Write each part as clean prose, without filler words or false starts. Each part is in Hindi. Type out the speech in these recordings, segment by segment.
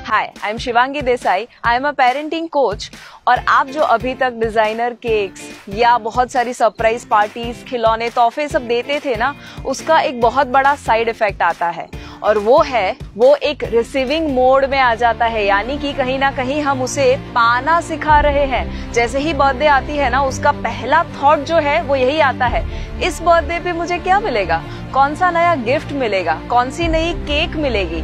Hi, I am Shivangi Desai. I am a parenting coach. और आप जो अभी तक डिजाइनर केक्स या बहुत सारी सरप्राइज पार्टीज, खिलौने, तोहफे सब देते थे ना, उसका एक बहुत बड़ा साइड इफेक्ट आता है और वो एक रिसीविंग मोड में आ जाता है। यानी कि कहीं ना कहीं हम उसे पाना सिखा रहे हैं। जैसे ही बर्थडे आती है ना, उसका पहला थॉट जो है वो यही आता है, इस बर्थडे पे मुझे क्या मिलेगा, कौन सा नया गिफ्ट मिलेगा, कौन सी नई केक मिलेगी।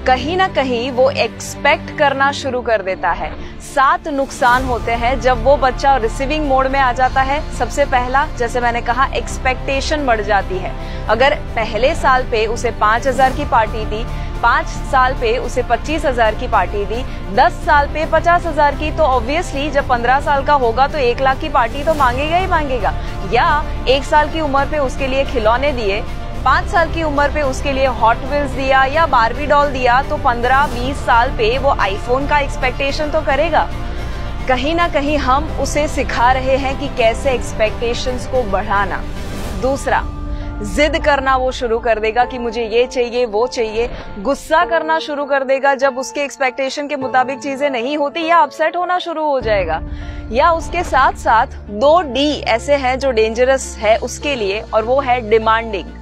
कहीं ना कहीं वो एक्सपेक्ट करना शुरू कर देता है। 7 नुकसान होते हैं जब वो बच्चा रिसीविंग मोड में आ जाता है। सबसे पहला, जैसे मैंने कहा, एक्सपेक्टेशन बढ़ जाती है। अगर पहले साल पे उसे 5,000 की पार्टी दी, 5 साल पे उसे 25,000 की पार्टी दी, 10 साल पे 50,000 की, तो ऑब्वियसली जब 15 साल का होगा तो 1 लाख की पार्टी तो मांगेगा ही मांगेगा। या 1 साल की उम्र पे उसके लिए खिलौने दिए, 5 साल की उम्र पे उसके लिए हॉट व्हील्स दिया या बारबी डॉल दिया, तो 15-20 साल पे वो आईफोन का एक्सपेक्टेशन तो करेगा। कहीं ना कहीं हम उसे सिखा रहे हैं कि कैसे एक्सपेक्टेशंस को बढ़ाना। दूसरा, जिद करना वो शुरू कर देगा कि मुझे ये चाहिए, वो चाहिए। गुस्सा करना शुरू कर देगा जब उसके एक्सपेक्टेशन के मुताबिक चीजें नहीं होती, या अपसेट होना शुरू हो जाएगा। या उसके साथ साथ 2 डी ऐसे हैं जो डेंजरस है उसके लिए, और वो है डिमांडिंग।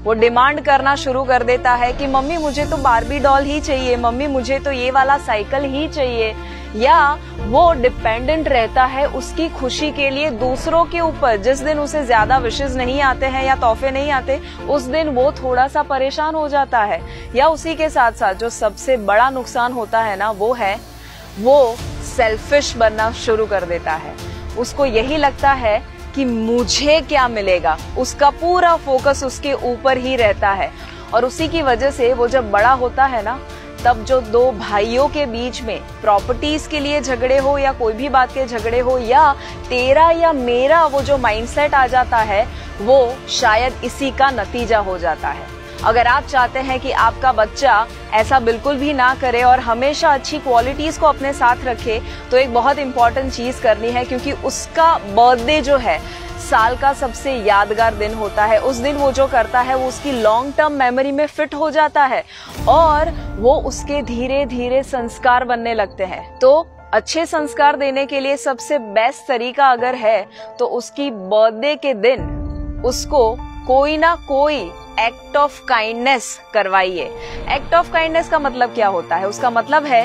वो डिमांड करना शुरू कर देता है कि मम्मी मुझे तो बारबी डॉल ही चाहिए, मम्मी मुझे तो ये वाला साइकिल ही चाहिए। या वो डिपेंडेंट रहता है उसकी खुशी के लिए दूसरों के ऊपर। जिस दिन उसे ज्यादा विशेस नहीं आते हैं या तोहफे नहीं आते, उस दिन वो थोड़ा सा परेशान हो जाता है। या उसी के साथ साथ जो सबसे बड़ा नुकसान होता है ना, वो सेल्फिश बनना शुरू कर देता है। उसको यही लगता है कि मुझे क्या मिलेगा, उसका पूरा फोकस उसके ऊपर ही रहता है। और उसी की वजह से वो जब बड़ा होता है ना, तब जो 2 भाइयों के बीच में प्रॉपर्टीज के लिए झगड़े हो या कोई भी बात के झगड़े हो, या तेरा या मेरा वो जो माइंडसेट आ जाता है, वो शायद इसी का नतीजा हो जाता है। अगर आप चाहते हैं कि आपका बच्चा ऐसा बिल्कुल भी ना करे और हमेशा अच्छी क्वालिटीज को अपने साथ रखे, तो एक बहुत इंपॉर्टेंट चीज करनी है, क्योंकि उसका बर्थडे जो है साल का सबसे यादगार दिन होता है। उस दिन वो जो करता है वो उसकी लॉन्ग टर्म मेमोरी में फिट हो जाता है और वो उसके धीरे धीरे संस्कार बनने लगते हैं। तो अच्छे संस्कार देने के लिए सबसे बेस्ट तरीका अगर है तो उसकी बर्थडे के दिन उसको कोई ना कोई एक्ट ऑफ काइंडनेस करवाइए। एक्ट ऑफ काइंडनेस का मतलब क्या होता है? उसका मतलब है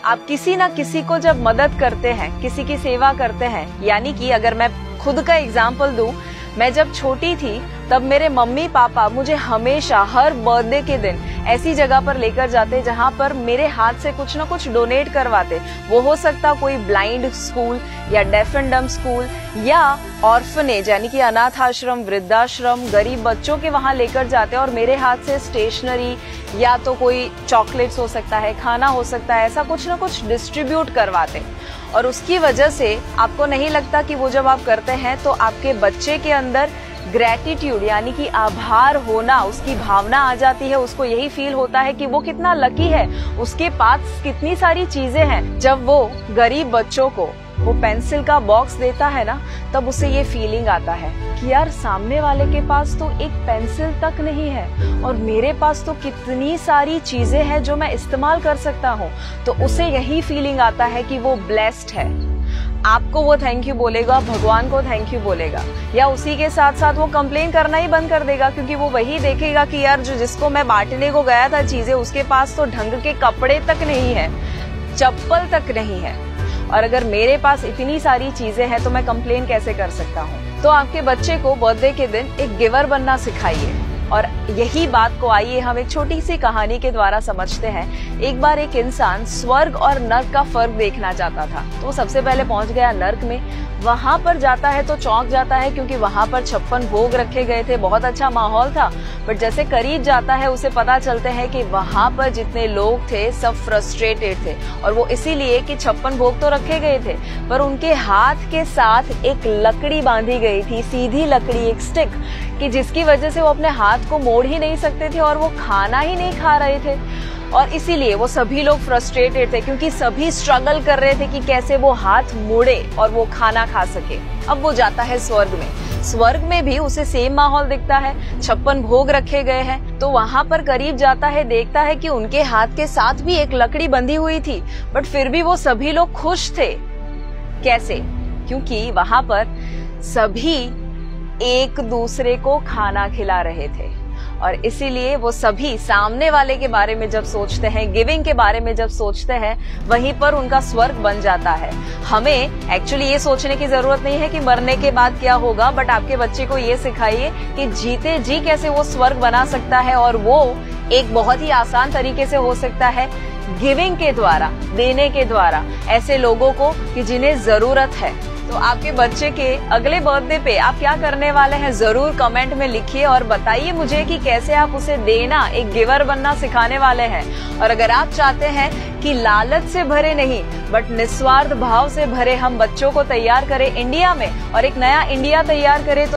आप किसी ना किसी को जब मदद करते हैं, किसी की सेवा करते हैं। यानी कि अगर मैं खुद का एग्जाम्पल दूं, मैं जब छोटी थी तब मेरे मम्मी पापा मुझे हमेशा हर बर्थडे के दिन ऐसी जगह पर लेकर जाते जहां पर मेरे हाथ से कुछ ना कुछ डोनेट करवाते। वो हो सकता कोई ब्लाइंड स्कूल या डेफ एंड डम्ब स्कूल या ऑर्फनेज यानी कि अनाथ आश्रम, वृद्धाश्रम, गरीब बच्चों के वहां लेकर जाते और मेरे हाथ से स्टेशनरी या तो कोई चॉकलेट्स हो सकता है, खाना हो सकता है, ऐसा कुछ ना कुछ डिस्ट्रीब्यूट करवाते। और उसकी वजह से आपको नहीं लगता कि वो जब आप करते हैं तो आपके बच्चे के अंदर ग्रेटिट्यूड यानी कि आभार होना, उसकी भावना आ जाती है। उसको यही फील होता है कि वो कितना लकी है, उसके पास कितनी सारी चीजें हैं। जब वो गरीब बच्चों को वो पेंसिल का बॉक्स देता है ना, तब उसे ये फीलिंग आता है कि यार सामने वाले के पास तो एक पेंसिल तक नहीं है और मेरे पास तो कितनी सारी चीजें हैं जो मैं इस्तेमाल कर सकता हूँ। तो उसे यही फीलिंग आता है कि वो ब्लेस्ड है। आपको वो थैंक यू बोलेगा, भगवान को थैंक यू बोलेगा, या उसी के साथ साथ वो कंप्लेन करना ही बंद कर देगा, क्योंकि वो वही देखेगा कि यार जिसको मैं बांटने को गया था चीजें, उसके पास तो ढंग के कपड़े तक नहीं है, चप्पल तक नहीं है, और अगर मेरे पास इतनी सारी चीजें हैं तो मैं कंप्लेन कैसे कर सकता हूँ। तो आपके बच्चे को बर्थडे के दिन एक गिवर बनना सिखाइए। और यही बात को आइए हम एक छोटी सी कहानी के द्वारा समझते हैं। एक बार एक इंसान स्वर्ग और नर्क का फर्क देखना चाहता था, तो वो सबसे पहले पहुंच गया नर्क में। वहां पर जाता है तो चौंक जाता है, क्योंकि वहां पर 56 भोग रखे गए थे, बहुत अच्छा माहौल था। बट जैसे करीब जाता है उसे पता चलते हैं कि वहां पर जितने लोग थे सब फ्रस्ट्रेटेड थे, और वो इसीलिए कि 56 भोग तो रखे गए थे पर उनके हाथ के साथ एक लकड़ी बांधी गई थी, सीधी लकड़ी, एक स्टिक, कि जिसकी वजह से वो अपने हाथ को मोड़ ही नहीं सकते थे और वो खाना ही नहीं खा रहे थे। और इसीलिए वो सभी लोग फ्रस्ट्रेटेड थे, क्योंकि सभी स्ट्रगल कर रहे थे कि कैसे वो हाथ मोड़े और वो खाना खा सके। अब वो जाता है स्वर्ग में। स्वर्ग में भी उसे सेम माहौल दिखता है, 56 भोग रखे गए हैं। तो वहाँ पर करीब जाता है, देखता है कि उनके हाथ के साथ भी एक लकड़ी बंधी हुई थी, बट फिर भी वो सभी लोग खुश थे। कैसे? क्योंकि वहाँ पर सभी एक दूसरे को खाना खिला रहे थे, और इसीलिए वो सभी सामने वाले के बारे में जब सोचते हैं, गिविंग के बारे में जब सोचते हैं, वहीं पर उनका स्वर्ग बन जाता है। हमें एक्चुअली ये सोचने की जरूरत नहीं है कि मरने के बाद क्या होगा, बट आपके बच्चे को ये सिखाइए कि जीते जी कैसे वो स्वर्ग बना सकता है, और वो एक बहुत ही आसान तरीके से हो सकता है, गिविंग के द्वारा, देने के द्वारा, ऐसे लोगों को कि जिन्हें जरूरत है। तो आपके बच्चे के अगले बर्थडे पे आप क्या करने वाले हैं, जरूर कमेंट में लिखिए और बताइए मुझे कि कैसे आप उसे देना, एक गिवर बनना सिखाने वाले हैं। और अगर आप चाहते हैं कि लालच से भरे नहीं बट निस्वार्थ भाव से भरे हम बच्चों को तैयार करें इंडिया में, और एक नया इंडिया तैयार करें, तो